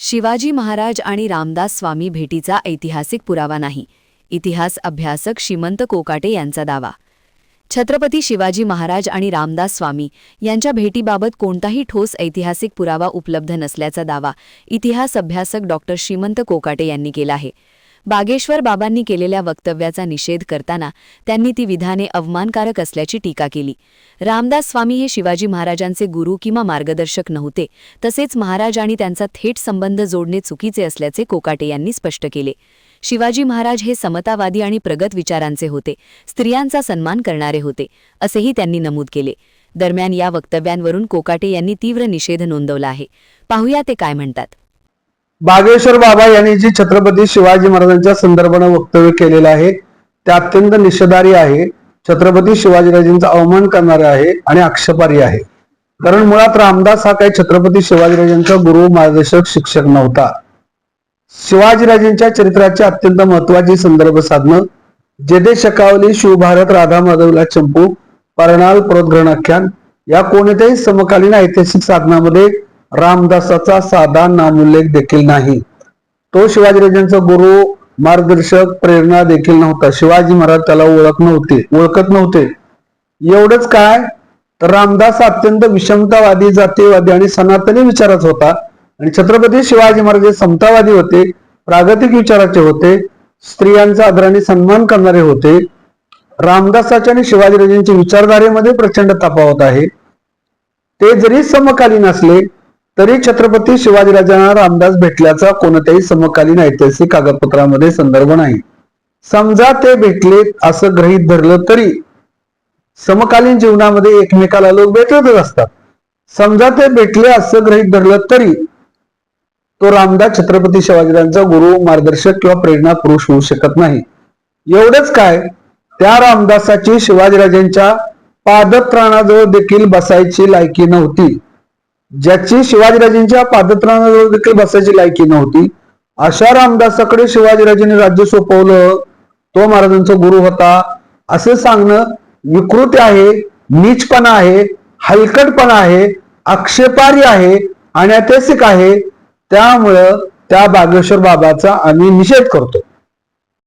शिवाजी महाराज आणि रामदास स्वामी भेटीचा ऐतिहासिक पुरावा नाही, इतिहास अभ्यासक श्रीमंत कोकाटे यांचा दावा। छत्रपती शिवाजी महाराज आणि रामदास स्वामी यांच्या भेटीबाबत कोणताही ठोस ऐतिहासिक पुरावा उपलब्ध नसल्याचा दावा इतिहास अभ्यासक डॉक्टर श्रीमंत कोकाटे यांनी केला आहे। बागेश्वर बाबांनी केलेल्या वक्तव्याचा निषेध करताना त्यांनी ती विधाने अवमानकारक असल्याची टीका केली। रामदास स्वामी हे शिवाजी महाराजांचे गुरु किंवा मार्गदर्शक नव्हते, तसेच महाराज आणि त्यांचा थेट संबंध जोडणे चुकीचे असल्याचे कोकाटे यांनी स्पष्ट केले। शिवाजी महाराज हे समतावादी आणि प्रगत विचारांचे होते, स्त्रियांचा सन्मान करणारे होते, असेही त्यांनी नमूद केले। दरम्यान या वक्तव्यांवरून कोकाटे यांनी तीव्र निषेध नोंदवला आहे। पाहूया ते काय म्हणतात। बागेश्वर बाबा यांनी जी छत्रपती शिवाजी महाराजांच्या संदर्भाने वक्तव्य केलेले आहे ते अत्यंत निषेधार्ह आहे, छत्रपती शिवाजीराजांचा अवमान करणारे आहे आणि आक्षेपार्ह आहे। कारण मुळात रामदास हा काही छत्रपती शिवाजीराजांचा गुरु, मार्गदर्शक, शिक्षक नव्हता। शिवाजीराजांच्या चरित्राचे अत्यंत महत्त्वाची संदर्भ साधनं जेदे शकावली, शिवभारत, राधा माधवला चंपू, परणाल, प्रोद्ग्रहणाख्यान या कोणत्याही समकालीन ऐतिहासिक साधनामध्ये रामदासाचा साधा नामोल्लेख देखील नाही। तो शिवाजीराजांचा गुरु, मार्गदर्शक, प्रेरणा देखील नव्हता। शिवाजी महाराज त्याला ओळखत नव्हते। एवढंच काय तर रामदास अत्यंत विषमतावादी, जातीयवादी आणि सनातनी विचाराचा होता आणि छत्रपती शिवाजी महाराज हे समतावादी होते, प्रागतिक विचाराचे होते, स्त्रियांचा आदराने सन्मान करणारे होते। रामदासाच्या आणि शिवाजीराजांच्या विचारधारेमध्ये प्रचंड तफावत आहे। ते जरी समकालीन असले तरी छत्रपती शिवाजीराजांना रामदास भेटल्याचा कोणत्याही समकालीन ऐतिहासिक कागदपत्रामध्ये संदर्भ नाही। समजा ते भेटले असं गृहीत धरलं तरी समकालीन जीवनामध्ये एकमेकाला लोक भेटतच असतात। समजा ते भेटले असं गृहीत धरलं तरी तो रामदास छत्रपती शिवाजीराजांचा गुरु, मार्गदर्शक किंवा प्रेरणा पुरुष होऊ शकत नाही। एवढंच काय त्या रामदासाची शिवाजीराजांच्या पादत्राणाजवळ देखील बसायची लायकी नव्हती। ज्याची शिवाजीराजांच्या पादत्राणाजवळ देखील बसायची लायकी नव्हती अशा रामदासाकडे शिवाजीराजांनी राज्य सोपवलं, तो महाराजांचा गुरु होता असं सांगणं विकृती आहे, नीचपणा आहे, हलकटपणा आहे, आक्षेपार्ह आहे, अनैतिहासिक आहे। त्यामुळं त्या बागेश्वर बाबाचा आम्ही निषेध करतो।